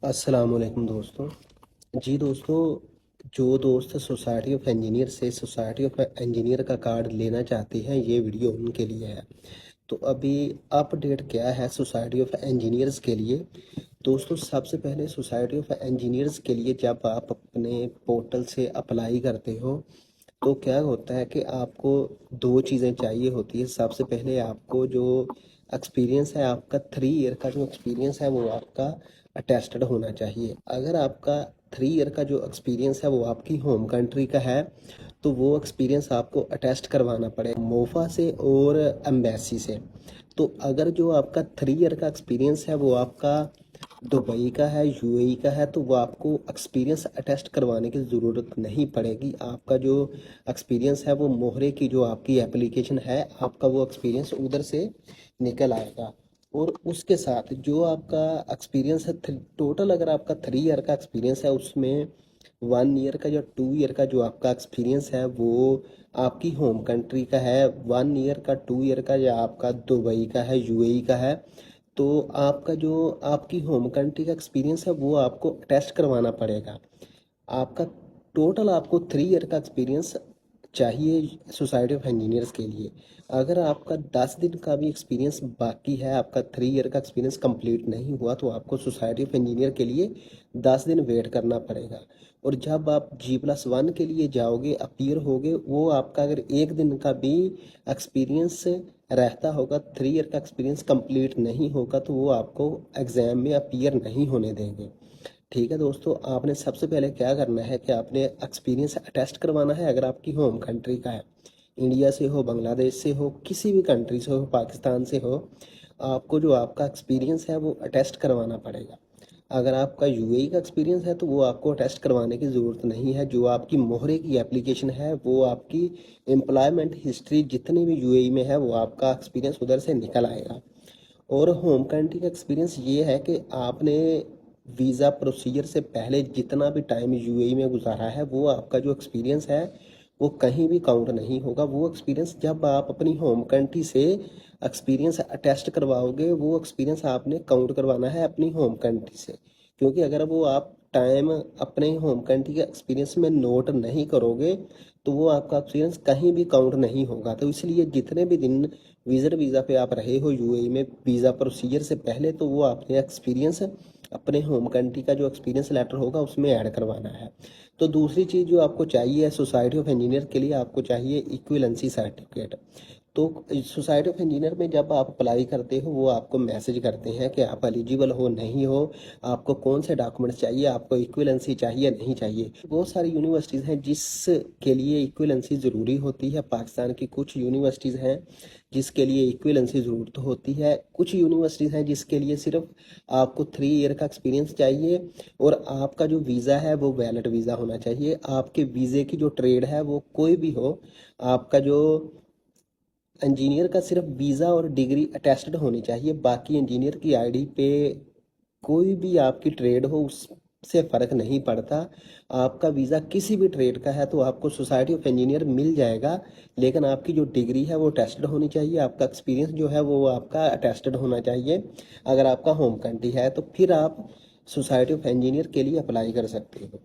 अस्सलाम वालेकुम दोस्तों। जी दोस्तों, जो दोस्त सोसाइटी ऑफ इंजीनियर से सोसाइटी ऑफ इंजीनियर का कार्ड लेना चाहते हैं, ये वीडियो उनके लिए है। तो अभी अपडेट क्या है सोसाइटी ऑफ इंजीनियर्स के लिए। दोस्तों, सबसे पहले सोसाइटी ऑफ इंजीनियर्स के लिए जब आप अपने पोर्टल से अप्लाई करते हो तो क्या होता है कि आपको दो चीज़ें चाहिए होती है। सबसे पहले आपको जो एक्सपीरियंस है, आपका 3 ईयर का जो एक्सपीरियंस है वो आपका अटेस्टेड होना चाहिए। अगर आपका 3 ईयर का जो एक्सपीरियंस है वो आपकी होम कंट्री का है तो वो एक्सपीरियंस आपको अटेस्ट करवाना पड़ेगा मोफा से और एम्बेसी से। तो अगर जो आपका 3 ईयर का एक्सपीरियंस है वो आपका दुबई का है, यूएई का है, तो वो आपको एक्सपीरियंस अटेस्ट करवाने की ज़रूरत नहीं पड़ेगी। आपका जो एक्सपीरियंस है वो मोहरे की जो आपकी एप्लीकेशन है, आपका वो एक्सपीरियंस उधर से निकल आएगा। और उसके साथ जो आपका एक्सपीरियंस है टोटल, अगर आपका 3 ईयर का एक्सपीरियंस है उसमें 1 ईयर का या 2 ईयर का जो आपका एक्सपीरियंस है वो आपकी होम कंट्री का है, 1 ईयर का 2 ईयर का या आपका दुबई का है, यूएई का है, तो आपका जो आपकी होम कंट्री का एक्सपीरियंस है वो आपको टेस्ट करवाना पड़ेगा। आपका टोटल आपको 3 ईयर का एक्सपीरियंस चाहिए सोसाइटी ऑफ इंजीनियर्स के लिए। अगर आपका 10 दिन का भी एक्सपीरियंस बाकी है, आपका 3 ईयर का एक्सपीरियंस कंप्लीट नहीं हुआ, तो आपको सोसाइटी ऑफ इंजीनियर के लिए 10 दिन वेट करना पड़ेगा। और जब आप G+1 के लिए जाओगे, अपीयर होगे, वो आपका अगर 1 दिन का भी एक्सपीरियंस रहता होगा, 3 ईयर का एक्सपीरियंस कंप्लीट नहीं होगा, तो वो आपको एग्ज़ाम में अपीयर नहीं होने देंगे। ठीक है दोस्तों, आपने सबसे पहले क्या करना है कि आपने एक्सपीरियंस अटेस्ट करवाना है। अगर आपकी होम कंट्री का है, इंडिया से हो, बांग्लादेश से हो, किसी भी कंट्री से हो, पाकिस्तान से हो, आपको जो आपका एक्सपीरियंस है वो अटेस्ट करवाना पड़ेगा। अगर आपका यूएई का एक्सपीरियंस है तो वो आपको अटेस्ट करवाने की ज़रूरत नहीं है। जो आपकी मोहरे की एप्लीकेशन है वो आपकी एम्प्लॉयमेंट हिस्ट्री जितनी भी यूएई में है वो आपका एक्सपीरियंस उधर से निकल आएगा। और होम कंट्री का एक्सपीरियंस ये है कि आपने वीज़ा प्रोसीजर से पहले जितना भी टाइम यूएई में गुजारा है वो आपका जो एक्सपीरियंस है वो कहीं भी काउंट नहीं होगा। वो एक्सपीरियंस जब आप अपनी होम कंट्री से एक्सपीरियंस अटेस्ट करवाओगे, वो एक्सपीरियंस आपने काउंट करवाना है अपनी होम कंट्री से। क्योंकि अगर वो आप टाइम अपने होम कंट्री के एक्सपीरियंस में नोट नहीं करोगे तो वो आपका एक्सपीरियंस कहीं भी काउंट नहीं होगा। तो इसलिए जितने भी दिन विजिट वीज़ा पे आप रहे हो यूएई में वीज़ा प्रोसीजर से पहले, तो वो आपने एक्सपीरियंस अपने होम कंट्री का जो एक्सपीरियंस लेटर होगा उसमें ऐड करवाना है। तो दूसरी चीज़ जो आपको चाहिए सोसाइटी ऑफ इंजीनियर के लिए, आपको चाहिए इक्विवेलेंसी सर्टिफिकेट। तो सोसाइटी ऑफ इंजीनियर में जब आप अप्लाई करते हो वो आपको मैसेज करते हैं कि आप एलिजिबल हो नहीं हो, आपको कौन से डॉक्यूमेंट्स चाहिए, आपको इक्विवेलेंसी चाहिए नहीं चाहिए। बहुत सारी यूनिवर्सिटीज़ हैं जिसके लिए इक्विवेलेंसी ज़रूरी होती है। पाकिस्तान की कुछ यूनिवर्सिटीज़ हैं जिसके लिए इक्विवेलेंसी ज़रूरत होती है। कुछ यूनिवर्सिटीज़ हैं जिसके लिए सिर्फ आपको 3 ईयर का एक्सपीरियंस चाहिए और आपका जो वीज़ा है वो वैलिड वीज़ा होना चाहिए। आपके वीज़े की जो ट्रेड है वो कोई भी हो, आपका जो इंजीनियर का सिर्फ वीज़ा और डिग्री अटेस्टेड होनी चाहिए। बाकी इंजीनियर की आईडी पे कोई भी आपकी ट्रेड हो उससे फ़र्क नहीं पड़ता। आपका वीज़ा किसी भी ट्रेड का है तो आपको सोसाइटी ऑफ इंजीनियर मिल जाएगा, लेकिन आपकी जो डिग्री है वो टेस्टेड होनी चाहिए। आपका एक्सपीरियंस जो है वो आपका अटेस्टेड होना चाहिए। अगर आपका होम कंट्री है तो फिर आप सोसाइटी ऑफ इंजीनियर के लिए अप्लाई कर सकते हो।